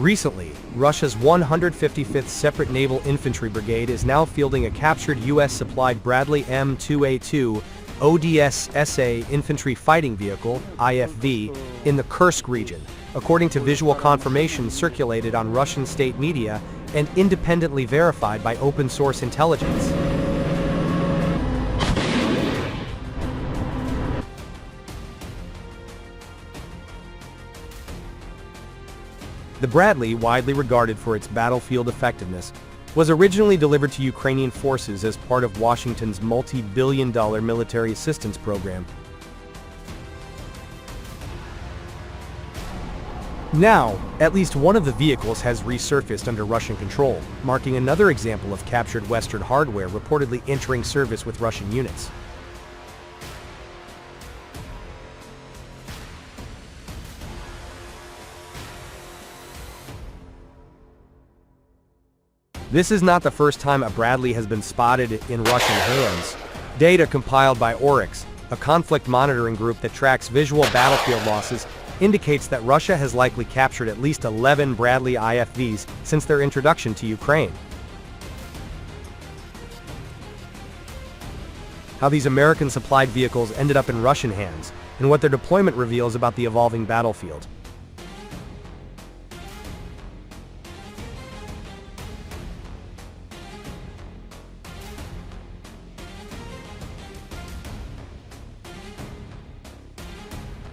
Recently, Russia's 155th Separate Naval Infantry Brigade is now fielding a captured U.S.-supplied Bradley M2A2 ODS-SA infantry fighting vehicle, IFV, in the Kursk region, according to visual confirmation circulated on Russian state media and independently verified by open-source intelligence. The Bradley, widely regarded for its battlefield effectiveness, was originally delivered to Ukrainian forces as part of Washington's multi-billion-dollar military assistance program. Now, at least one of the vehicles has resurfaced under Russian control, marking another example of captured Western hardware reportedly entering service with Russian units. This is not the first time a Bradley has been spotted in Russian hands. Data compiled by Oryx, a conflict monitoring group that tracks visual battlefield losses, indicates that Russia has likely captured at least 11 Bradley IFVs since their introduction to Ukraine. How these American-supplied vehicles ended up in Russian hands, and what their deployment reveals about the evolving battlefield.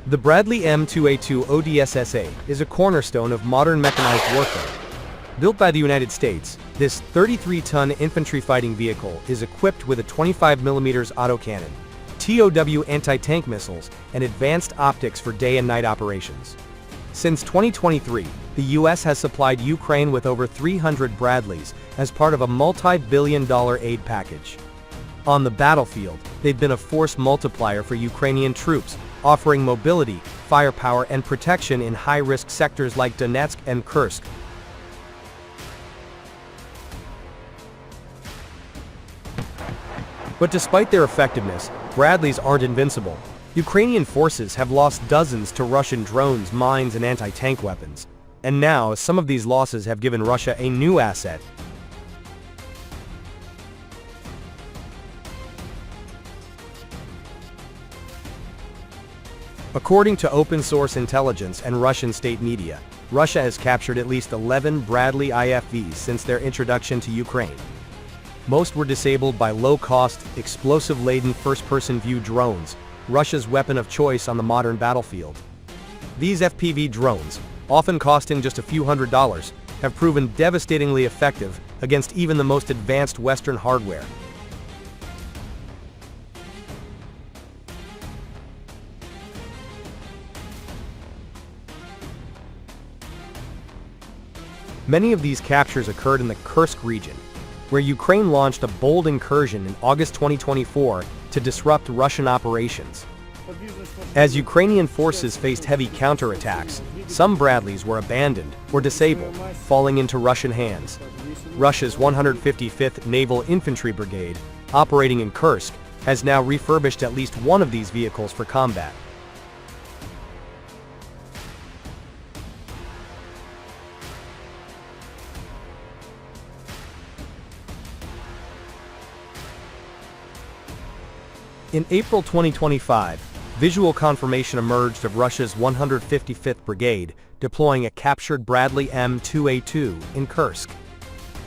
The Bradley M2A2 ODS-SA is a cornerstone of modern mechanized warfare. Built by the United States, this 33-ton infantry fighting vehicle is equipped with a 25mm autocannon, TOW anti-tank missiles, and advanced optics for day and night operations. Since 2023, the U.S. has supplied Ukraine with over 300 Bradleys as part of a multi-billion-dollar aid package. On the battlefield, they've been a force multiplier for Ukrainian troops, offering mobility, firepower, and protection in high-risk sectors like Donetsk and Kursk. But despite their effectiveness, Bradleys aren't invincible. Ukrainian forces have lost dozens to Russian drones, mines, and anti-tank weapons. And now, some of these losses have given Russia a new asset. According to open-source intelligence and Russian state media, Russia has captured at least 11 Bradley IFVs since their introduction to Ukraine. Most were disabled by low-cost, explosive-laden first-person view drones, Russia's weapon of choice on the modern battlefield. These FPV drones, often costing just a few $100s, have proven devastatingly effective against even the most advanced Western hardware. Many of these captures occurred in the Kursk region, where Ukraine launched a bold incursion in August 2024 to disrupt Russian operations. As Ukrainian forces faced heavy counterattacks, some Bradleys were abandoned or disabled, falling into Russian hands. Russia's 155th Naval Infantry Brigade, operating in Kursk, has now refurbished at least one of these vehicles for combat. In April 2025, visual confirmation emerged of Russia's 155th Brigade deploying a captured Bradley M2A2 in Kursk.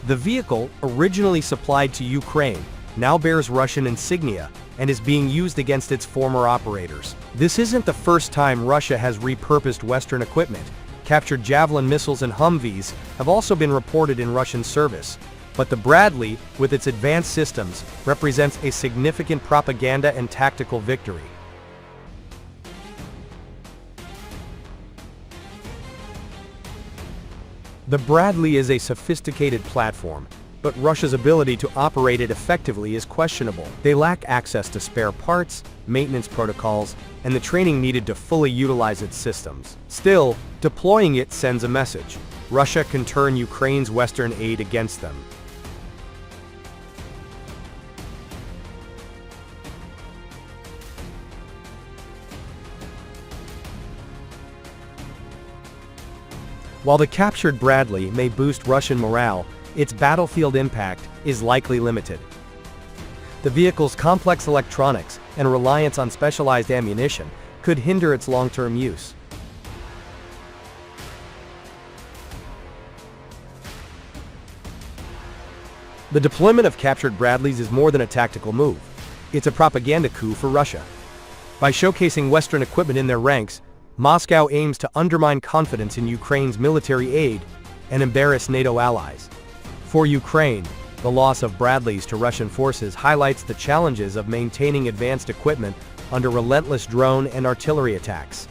The vehicle, originally supplied to Ukraine, now bears Russian insignia and is being used against its former operators. This isn't the first time Russia has repurposed Western equipment. Captured Javelin missiles and Humvees have also been reported in Russian service. But the Bradley, with its advanced systems, represents a significant propaganda and tactical victory. The Bradley is a sophisticated platform, but Russia's ability to operate it effectively is questionable. They lack access to spare parts, maintenance protocols, and the training needed to fully utilize its systems. Still, deploying it sends a message. Russia can turn Ukraine's Western aid against them. While the captured Bradley may boost Russian morale, its battlefield impact is likely limited. The vehicle's complex electronics and reliance on specialized ammunition could hinder its long-term use. The deployment of captured Bradleys is more than a tactical move. It's a propaganda coup for Russia. By showcasing Western equipment in their ranks, Moscow aims to undermine confidence in Ukraine's military aid and embarrass NATO allies. For Ukraine, the loss of Bradleys to Russian forces highlights the challenges of maintaining advanced equipment under relentless drone and artillery attacks.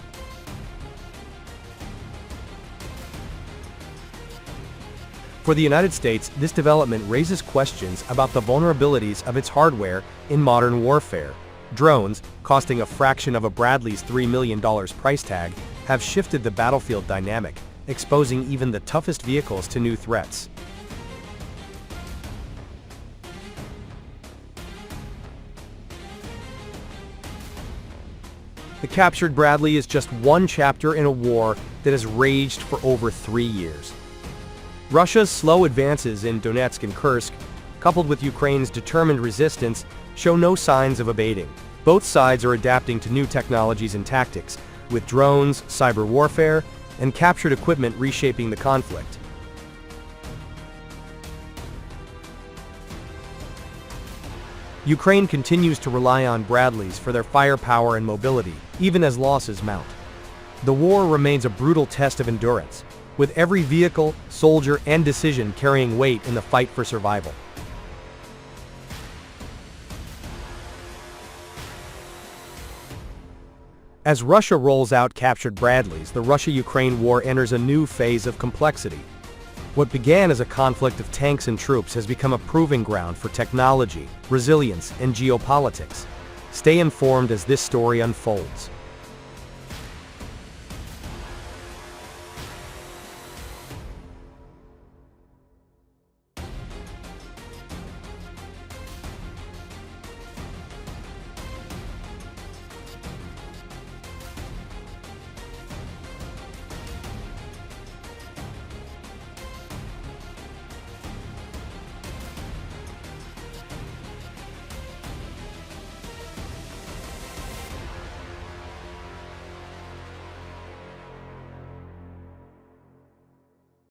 For the United States, this development raises questions about the vulnerabilities of its hardware in modern warfare. Drones, costing a fraction of a Bradley's $3 million price tag, have shifted the battlefield dynamic, exposing even the toughest vehicles to new threats. The captured Bradley is just one chapter in a war that has raged for over 3 years. Russia's slow advances in Donetsk and Kursk, coupled with Ukraine's determined resistance, show no signs of abating. Both sides are adapting to new technologies and tactics, with drones, cyber warfare, and captured equipment reshaping the conflict. Ukraine continues to rely on Bradleys for their firepower and mobility, even as losses mount. The war remains a brutal test of endurance, with every vehicle, soldier, and decision carrying weight in the fight for survival. As Russia rolls out captured Bradleys, the Russia-Ukraine war enters a new phase of complexity. What began as a conflict of tanks and troops has become a proving ground for technology, resilience, and geopolitics. Stay informed as this story unfolds.